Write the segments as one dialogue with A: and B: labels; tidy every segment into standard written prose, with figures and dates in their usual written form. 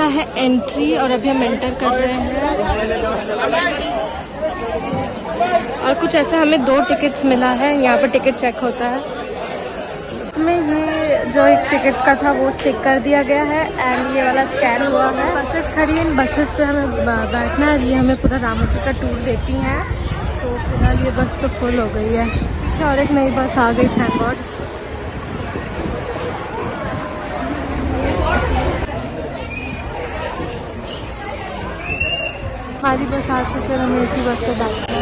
A: सा है एंट्री और अभी हम एंटर कर रहे हैं और कुछ ऐसा हमें 2 टिकट्स मिला है। यहाँ पर टिकट चेक होता है। हमें ये जो एक टिकट का था वो स्टिक कर दिया गया है एंड ये वाला स्कैन हुआ है। बसेस खड़ी हैं, इन बसेस पे हमें बैठना है। ये हमें पूरा रामोजी का टूर देती हैं। सो फिलहाल ये बस तो फुल हो गई है। अच्छा, और एक नई बस आ गई, थैंक गॉड। हमारी बस आ चुकी है, हमें इसी बस पे बैठना है।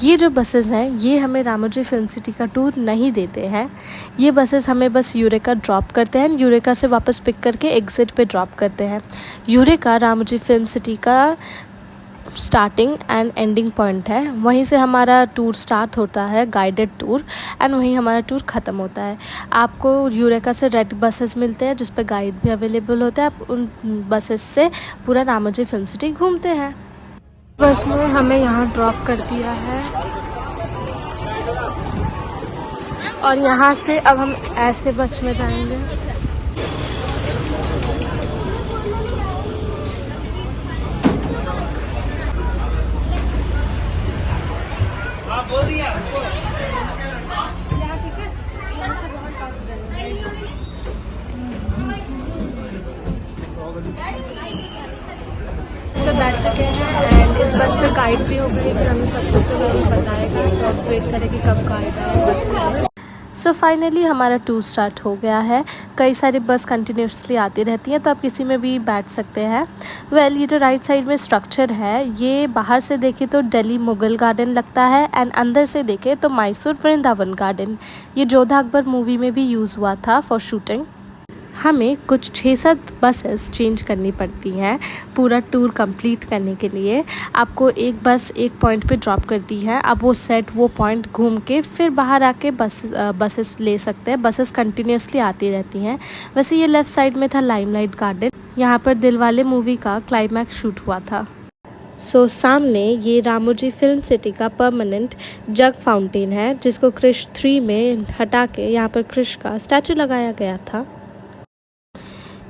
A: ये जो बसेस हैं ये हमें रामोजी फिल्म सिटी का टूर नहीं देते हैं। ये बसेस हमें बस यूरेका ड्रॉप करते हैं, यूरेका से वापस पिक करके एग्ज़िट पे ड्रॉप करते हैं। यूरेका रामोजी फिल्म सिटी का स्टार्टिंग एंड एंडिंग पॉइंट है। वहीं से हमारा टूर स्टार्ट होता है, गाइडेड टूर, एंड वहीं हमारा टूर ख़त्म होता है। आपको यूरेका से रेड बसेस मिलते हैं जिस पर गाइड भी अवेलेबल होता है। आप उन बसेस से पूरा रामोजी फिल्म सिटी घूमते हैं। बस ने हमें यहाँ ड्रॉप कर दिया है और यहाँ से अब हम ऐसे बस में जाएंगे। बैठ चुके हैं एंड इस बस में गाइड भी हो गई, फिर हमें सब कुछ तो नहीं बताएगा, तो अब वेट करें कि कब गाइड आए बस में। सो फाइनली हमारा टूर स्टार्ट हो गया है। कई सारी बस कंटिन्यूसली आती रहती हैं, तो आप किसी में भी बैठ सकते हैं। वेल, ये जो राइट साइड में स्ट्रक्चर है ये बाहर से देखें तो दिल्ली मुगल गार्डन लगता है एंड अंदर से देखें तो मैसूर वृंदावन गार्डन। ये जोधा अकबर मूवी में भी यूज़ हुआ था फॉर शूटिंग। हमें कुछ 6-7 बसेस चेंज करनी पड़ती हैं पूरा टूर कंप्लीट करने के लिए। आपको एक बस एक पॉइंट पे ड्रॉप करती है, आप वो पॉइंट घूम के फिर बाहर आके बसेस ले सकते हैं। बसेस कंटिन्यूसली आती रहती हैं। वैसे ये लेफ़्ट साइड में था लाइमलाइट गार्डन, यहाँ पर दिलवाले मूवी का क्लाइमैक्स शूट हुआ था। सो सामने ये रामोजी फिल्म सिटी का परमानेंट जग फाउंटेन है जिसको क्रिश 3 में हटा के यहाँ पर क्रिश का स्टैचू लगाया गया था।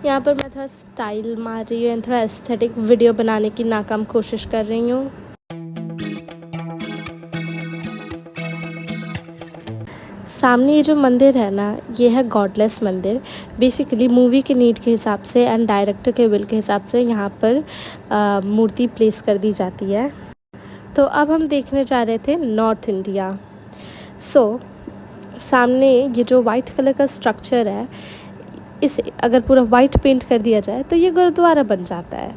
A: यहाँ पर मैं थोड़ा स्टाइल मार रही हूँ, थोड़ा एस्थेटिक वीडियो बनाने की नाकाम कोशिश कर रही हूँ। सामने ये जो मंदिर है ना, ये है गॉडलेस मंदिर। बेसिकली मूवी के नीड के हिसाब से एंड डायरेक्टर के विल के हिसाब से यहाँ पर मूर्ति प्लेस कर दी जाती है। तो अब हम देखने जा रहे थे नॉर्थ इंडिया। सामने ये जो वाइट कलर का स्ट्रक्चर है, इसे अगर पूरा वाइट पेंट कर दिया जाए तो ये गुरुद्वारा बन जाता है।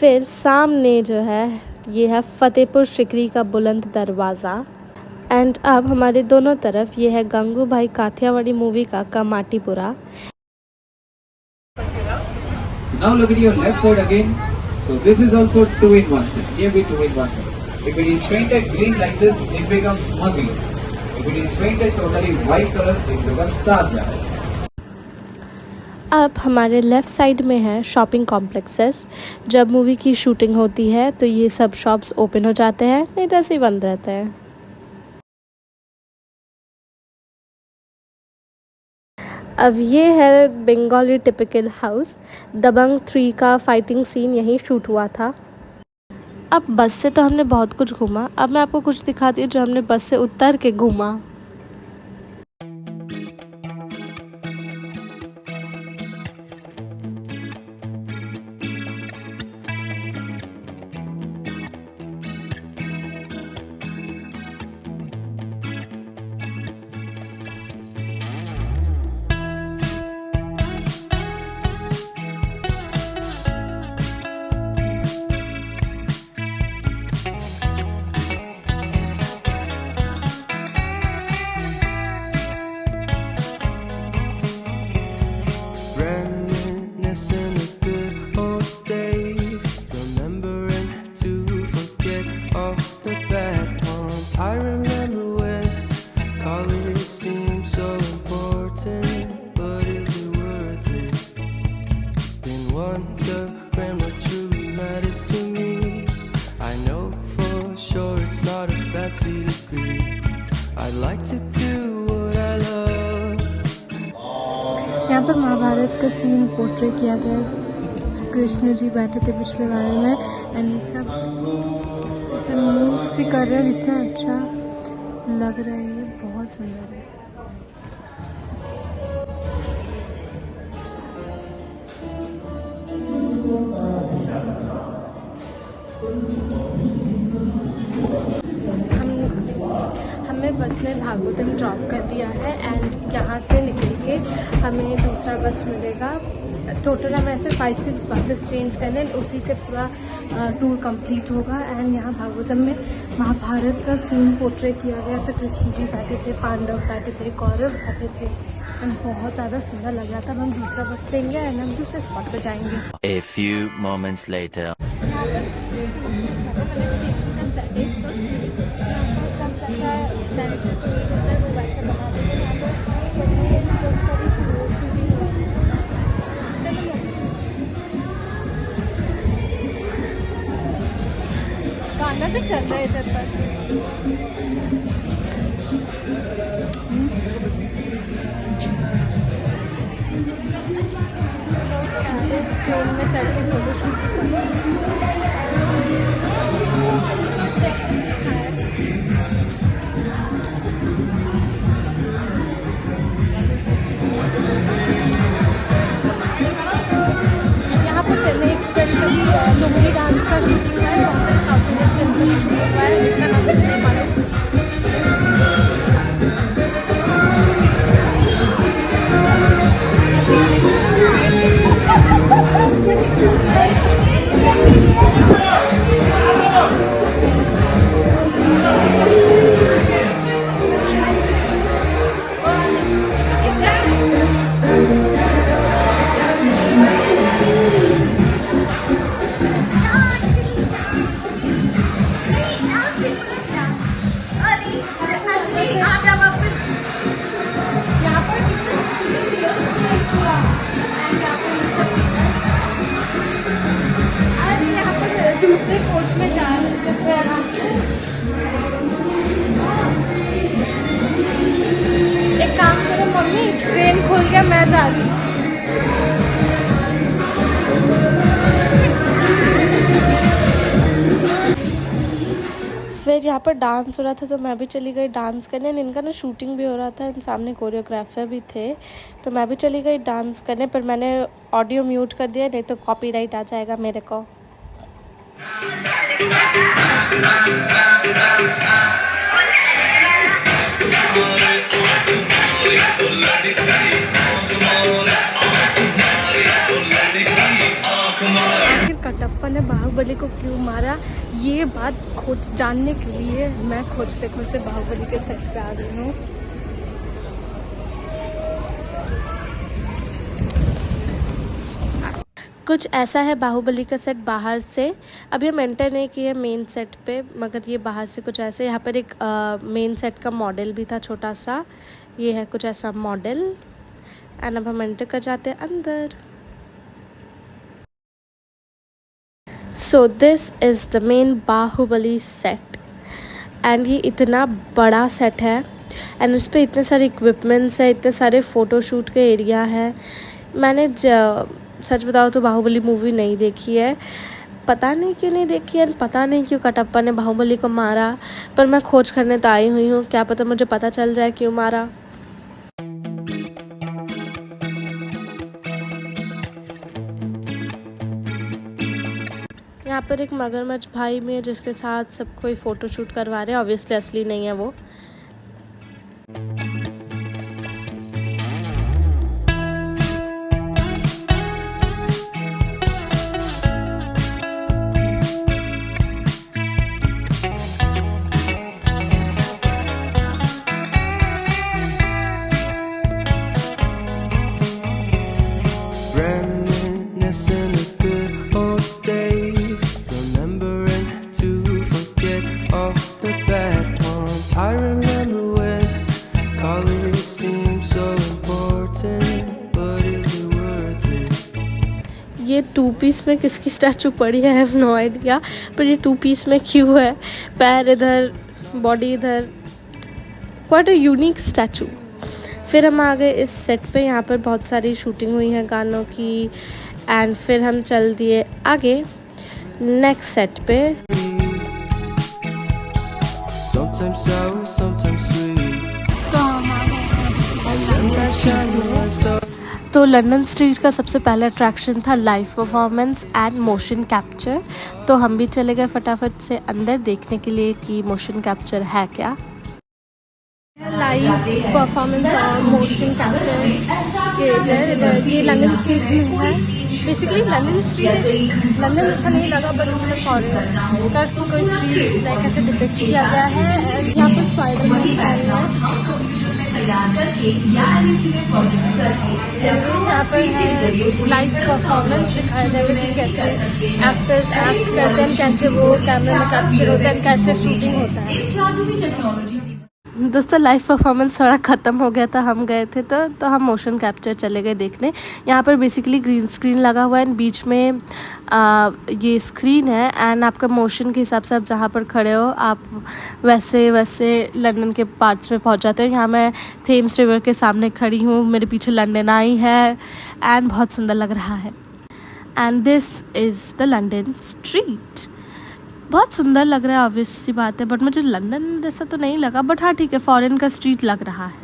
A: फिर सामने जो है ये है फतेहपुर सिकरी का बुलंद दरवाज़ा एंड अब हमारे दोनों तरफ ये है गंगूबाई काठियावाड़ी मूवी का Kamathipura.
B: Now look at your left side again. So this is also 2-in-1 set. Here we 2-in-1 set. If it is painted green like this, it becomes muggy. If it is painted totally white color, it becomes ताजा।
A: अब हमारे left side में है shopping complexes. जब movie की shooting होती है तो ये सब शॉप्स ओपन हो जाते हैं, नहीं तो ऐसे ही बंद रहते हैं। अब ये है बंगाली टिपिकल हाउस। दबंग 3 का फाइटिंग सीन यहीं शूट हुआ था। अब बस से तो हमने बहुत कुछ घूमा, अब मैं आपको कुछ दिखाती हूँ जो हमने बस से उतर के घूमा।
C: Reminiscing the good old days, remembering to forget all the bad ones. I remember when college seemed so important, but is it worth it? Been wondering what truly matters to me. I know for sure it's not a fancy degree. I'd like to do what I love
A: यहाँ पर महाभारत का scene portray किया गया है। कृष्ण जी बैठे थे पिछले वाले में एंड ये सब मूव भी कर रहे हैं। इतना अच्छा लग रहा है, ये बहुत सुंदर है। हमें बस ने भागवतम ड्रॉप कर दिया है एंड यहाँ से निकल के हमें दूसरा बस मिलेगा। टोटल हम ऐसे 5-6 बसेस चेंज करने, उसी से पूरा टूर कंप्लीट होगा। एंड यहाँ भागवतम में महाभारत का सीन पोर्ट्रे किया गया था। कृष्ण जी बैठे थे, पांडव बैठे थे, कौरव बैठे थे एंड बहुत ज़्यादा सुंदर लग रहा था। हम दूसरा बस लेंगे एंड हम दूसरे स्पॉट पर जाएंगे।
D: A few moments later.
A: गाना तो चल रहा है इधर पर। ट्रेन में चढ़ के फोटो शूट भी यहाँ पर चेन्नई एक्सप्रेस में भी लुंगी डांस का शूटिंग है। बहुत सारे साउथ इंडियन फिल्म का शूटिंग हुआ है जिसका नाम है दूसरे कोच में जा सकते हैं। एक काम करो मम्मी, ट्रेन खोल गया, मैं जा रही हूँ। फिर यहाँ पर डांस हो रहा था तो मैं भी चली गई डांस करने। इनका ना शूटिंग भी हो रहा था, इन सामने कोरियोग्राफर भी थे तो मैं भी चली गई डांस करने। पर मैंने ऑडियो म्यूट कर दिया, नहीं तो कॉपीराइट आ जाएगा मेरे को। आखिर कटप्पा ने बाहुबली को क्यों मारा, ये बात खोज जानने के लिए मैं खोजते खोजते बाहुबली के सेट पे आ गई हूँ। कुछ ऐसा है बाहुबली का सेट बाहर से। अभी हम एंटर नहीं किए मेन सेट पे, मगर ये बाहर से कुछ ऐसे। यहाँ पर एक मेन सेट का मॉडल भी था छोटा सा, ये है कुछ ऐसा मॉडल। एंड अब हम एंटर कर जाते हैं अंदर। So this is the main Baahubali set and ये इतना बड़ा सेट है एंड उस पर इतने सारे इक्विपमेंट्स हैं, इतने सारे फ़ोटोशूट के एरिया हैं। मैंने सच बताओ तो बाहुबली मूवी नहीं देखी है, पता नहीं क्यों नहीं देखी है, पता नहीं क्यों कटप्पा ने बाहुबली को मारा। पर मैं खोज करने तो आई हुई हूँ, क्या पता मुझे पता चल जाए क्यों मारा। यहाँ पर एक मगरमच्छ भाई भी है जिसके साथ सब कोई फ़ोटोशूट करवा रहे हैं। ऑब्वियसली असली नहीं है वो।
C: Reminiscing the good old days, remembering to forget all the bad ones. I remember when college seemed so important, but is it worth it?
A: ये 2 पीस में किसकी स्टैचू पड़ी है, आई हैव नो आइडिया। पर ये 2 पीस में क्यों है, पैर इधर, बॉडी इधर, क्वाइट अ यूनिक स्टैचू। फिर हम आ गए इस सेट पे, यहाँ पर बहुत सारी शूटिंग हुई है गानों की। एंड फिर हम चल दिए आगे नेक्स्ट सेट पे।
C: Sometimes sour, sometimes sweet.
A: तो लंदन स्ट्रीट का सबसे पहला अट्रैक्शन था live performance and motion capture. तो हम भी चले गए फटाफट से अंदर देखने के लिए कि मोशन कैप्चर है क्या। लाइव परफॉर्मेंस और मोशन कैप्चर ये लंदन स्ट्रीट में है। बेसिकली लंदन स्ट्रीट लंदन ऐसा नहीं लगा, बट इट्स फॉरेन का कोई स्ट्रीट लाइक ऐसे डिपिक्ट किया गया है। यहाँ पर स्पाइडरमैन यहाँ पर है लाइव परफॉर्मेंस दिखाया जाएगा कि कैसे एक्टर्स एक्ट करते हैं, कैसे वो कैमरे में कैप्चर होता है, कैसे शूटिंग होता है। दोस्तों लाइव परफॉर्मेंस थोड़ा ख़त्म हो गया था, हम गए थे तो हम मोशन कैप्चर चले गए देखने। यहाँ पर बेसिकली ग्रीन स्क्रीन लगा हुआ है एंड बीच में ये स्क्रीन है एंड आपका मोशन के हिसाब से आप जहाँ पर खड़े हो आप वैसे वैसे लंदन के पार्ट्स में पहुँच जाते हैं। यहाँ मैं थेम्स रिवर के सामने खड़ी हूँ, मेरे पीछे लंदन आई है एंड बहुत सुंदर लग रहा है। And this is the London street. बहुत सुंदर लग रहा है, ऑब्वियस सी बात है, बट मुझे लंदन जैसा तो नहीं लगा, बट हाँ ठीक है, फॉरेन का स्ट्रीट लग रहा है।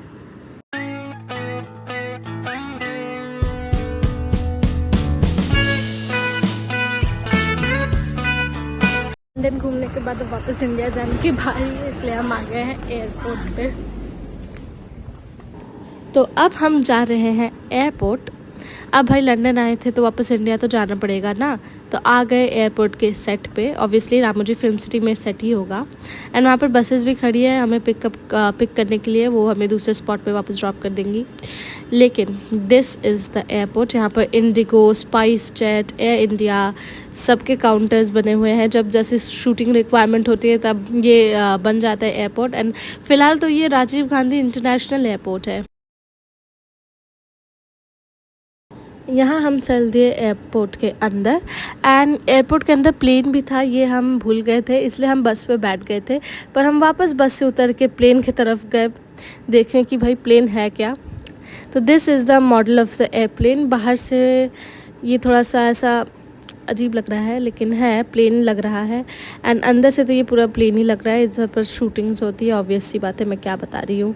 A: लंदन घूमने के बाद वापस इंडिया जाने की बारी है, इसलिए हम आ गए हैं एयरपोर्ट पे। तो अब हम जा रहे हैं एयरपोर्ट। अब भाई लंदन आए थे तो वापस इंडिया तो जाना पड़ेगा ना, तो आ गए एयरपोर्ट के सेट पे। ऑब्वियसली रामोजी फिल्म सिटी में सेट ही होगा एंड वहाँ पर बसेस भी खड़ी है हमें पिक करने के लिए, वो हमें दूसरे स्पॉट पे वापस ड्रॉप कर देंगी। लेकिन दिस इज़ द एयरपोर्ट। यहाँ पर Indigo, spice jet, air India सबके काउंटर्स बने हुए हैं। जब जैसे शूटिंग रिक्वायरमेंट होती है तब ये बन जाता है एयरपोर्ट। एंड फ़िलहाल तो ये राजीव गांधी इंटरनेशनल एयरपोर्ट है। यहाँ हम चल दिए एयरपोर्ट के अंदर एंड एयरपोर्ट के अंदर प्लेन भी था, ये हम भूल गए थे, इसलिए हम बस पे बैठ गए थे। पर हम वापस बस से उतर के प्लेन की तरफ गए देखने कि भाई प्लेन है क्या। तो this is the model of the airplane. बाहर से ये थोड़ा सा ऐसा अजीब लग रहा है लेकिन है प्लेन लग रहा है एंड अंदर से तो ये पूरा प्लेन ही लग रहा है। इधर पर शूटिंग्स होती है, ऑब्वियस सी बात है, मैं क्या बता रही हूँ।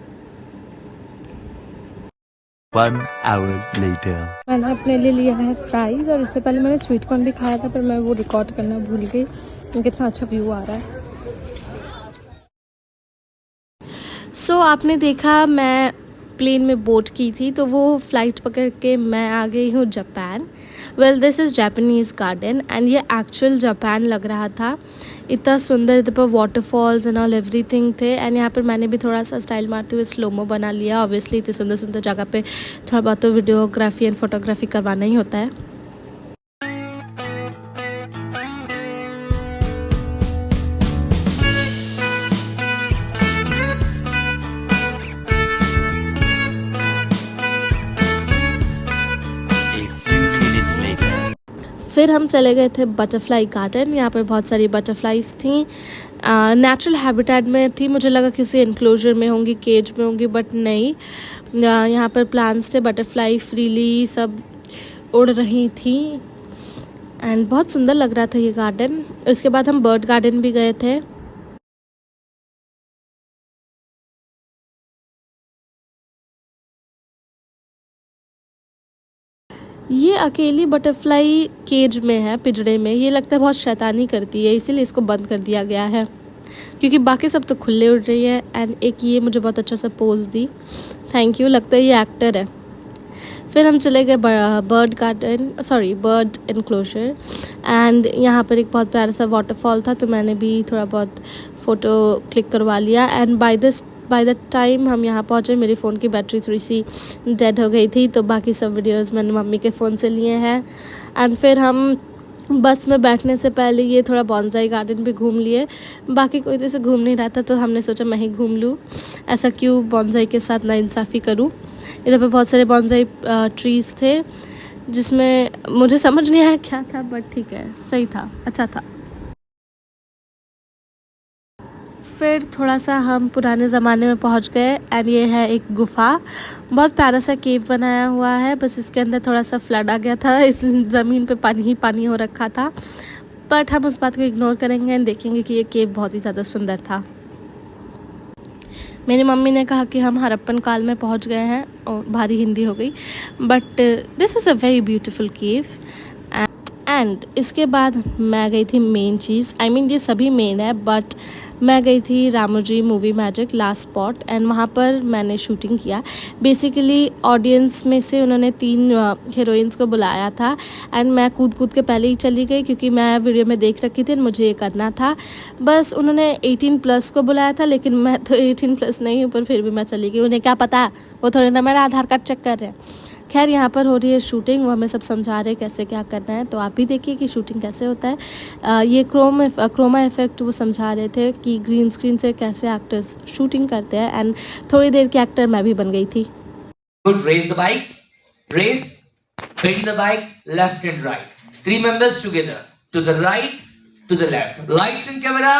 D: 1 hour later.
A: मैंने अपने लिए लिया है फ्राइज़ और इससे पहले मैंने स्वीट कॉर्न भी खाया था, पर मैं वो रिकॉर्ड करना भूल गई। कितना अच्छा व्यू आ रहा है। सो आपने देखा मैं प्लेन में बोट की थी, तो वो फ्लाइट पकड़ के मैं आ गई हूँ Japan. Well this is Japanese garden and ये एक्चुअल जापान लग रहा था। इतना सुंदर, इधर पर वाटरफॉल्स एंड ऑल एवरीथिंग थे एंड यहाँ पर मैंने भी थोड़ा सा स्टाइल मारते हुए स्लोमो बना लिया। ऑब्वियसली इतनी सुंदर सुंदर जगह पे थोड़ा बहुत तो वीडियोग्राफी एंड फोटोग्राफी करवाना ही होता है। फिर हम चले गए थे बटरफ्लाई गार्डन। यहाँ पर बहुत सारी बटरफ्लाइज थी, नेचुरल हैबिटेट में थी। मुझे लगा किसी एनक्लोजर में होंगी, केज में होंगी, बट नहीं। यहाँ पर प्लांट्स थे, बटरफ्लाई फ्रीली सब उड़ रही थी एंड बहुत सुंदर लग रहा था ये गार्डन। उसके बाद हम बर्ड गार्डन भी गए थे। ये अकेली बटरफ्लाई केज में है, पिंजड़े में। ये लगता है बहुत शैतानी करती है, इसीलिए इसको बंद कर दिया गया है, क्योंकि बाकी सब तो खुले उड़ रही है। एंड एक ये मुझे बहुत अच्छा सा पोज दी, थैंक यू, लगता है ये एक्टर है। फिर हम चले गए बर्ड एनक्लोजर एंड यहाँ पर एक बहुत प्यारा सा वाटरफॉल था, तो मैंने भी थोड़ा बहुत फ़ोटो क्लिक करवा लिया। एंड बाय द टाइम हम यहाँ पहुँचे मेरी फ़ोन की बैटरी थोड़ी सी डेड हो गई थी, तो बाकी सब वीडियोस मैंने मम्मी के फ़ोन से लिए हैं। एंड फिर हम बस में बैठने से पहले ये थोड़ा बॉन्साई गार्डन भी घूम लिए। बाकी कोई जैसे घूम नहीं रहा था तो हमने सोचा मैं ही घूम लूँ, ऐसा क्यों बॉन्साई के साथ नाइंसाफ़ी करूँ। इधर पे बहुत सारे बॉन्साई ट्रीज़ थे जिसमें मुझे समझ नहीं आया क्या था, बट ठीक है, सही था, अच्छा था। फिर थोड़ा सा हम पुराने ज़माने में पहुंच गए एंड ये है एक गुफ़ा। बहुत प्यारा सा केव बनाया हुआ है, बस इसके अंदर थोड़ा सा फ्लड आ गया था, इस ज़मीन पे पानी ही पानी हो रखा था। बट हम उस बात को इग्नोर करेंगे एंड देखेंगे कि ये केव बहुत ही ज़्यादा सुंदर था। मेरी मम्मी ने कहा कि हम हड़प्पन काल में पहुंच गए हैं, और भारी हिंदी हो गई, but this was a very beautiful cave. And इसके बाद मैं गई थी मेन चीज़, आई मीन ये सभी मेन है, बट मैं गई थी Ramoji movie magic last spot and वहाँ पर मैंने शूटिंग किया। बेसिकली ऑडियंस में से उन्होंने 3 हीरोइंस को बुलाया था एंड मैं कूद कूद के पहले ही चली गई क्योंकि मैं वीडियो में देख रखी थी, मुझे ये करना था। बस उन्होंने 18+ को बुलाया था, लेकिन मैं तो 18+ नहीं हूँ, पर फिर भी मैं चली गई। उन्हें क्या पता, वो थोड़े ना मेरा आधार कार्ड चेक कर रहे हैं। खैर यहाँ पर हो रही है शूटिंग, वो हमें सब समझा रहे हैं कैसे क्या करना है, तो आप भी देखिए कि शूटिंग कैसे होता है। ये क्रोमा इफेक्ट वो समझा रहे थे कि ग्रीन स्क्रीन से कैसे एक्टर्स शूटिंग करते हैं, एंड थोड़ी देर की एक्टर मैं भी बन गई थी।
E: Good, raise the bikes, raise, bend the bikes left and right. 3 members together, to the right, to the left. Lights and camera,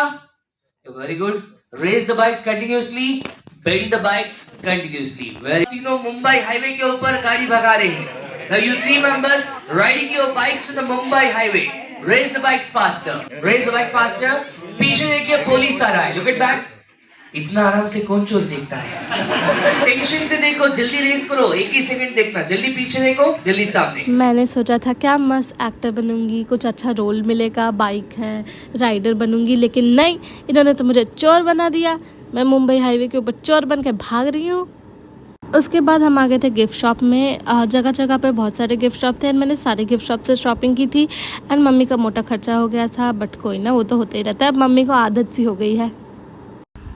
E: very good. Raise the bikes continuously, bend the bikes continuously. Very. तीनों Mumbai highway के ऊपर गाड़ी भगा रहे हैं. Now you 3 members riding your bikes on the Mumbai highway. Raise the bikes faster. Raise the bike faster. पीछे देखिए police आ रहा है. Look at back. इतना आराम से कौन चोर देखता है? टेंशन से देखो, जल्दी रेस करो, 1 ही सेकंड देखना, जल्दी पीछे देखो, जल्दी सामने।
A: मैंने सोचा था क्या मस्त एक्टर बनूंगी, कुछ अच्छा रोल मिलेगा, बाइक है, राइडर बनूंगी, लेकिन नहीं, इन्होंने तो मुझे चोर बना दिया। मैं मुंबई हाईवे के ऊपर चोर बन के भाग रही हूँ। उसके बाद हम आ गए थे गिफ्ट शॉप में। जगह जगह पे बहुत सारे गिफ्ट शॉप थे एंड मैंने सारे गिफ्ट शॉप से शॉपिंग की थी एंड मम्मी का मोटा खर्चा हो गया था, बट कोई ना, वो तो होते ही रहता है, अब मम्मी को आदत सी हो गई है।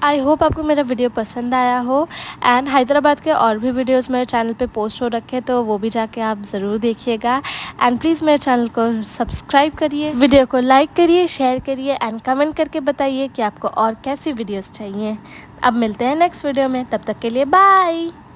A: आई होप आपको मेरा वीडियो पसंद आया हो एंड हैदराबाद के और भी वीडियोस मेरे चैनल पे पोस्ट हो रखे, तो वो भी जाके आप ज़रूर देखिएगा एंड प्लीज़ मेरे चैनल को सब्सक्राइब करिए, वीडियो को लाइक करिए, शेयर करिए एंड कमेंट करके बताइए कि आपको और कैसी वीडियोस चाहिए। अब मिलते हैं नेक्स्ट वीडियो में, तब तक के लिए बाय।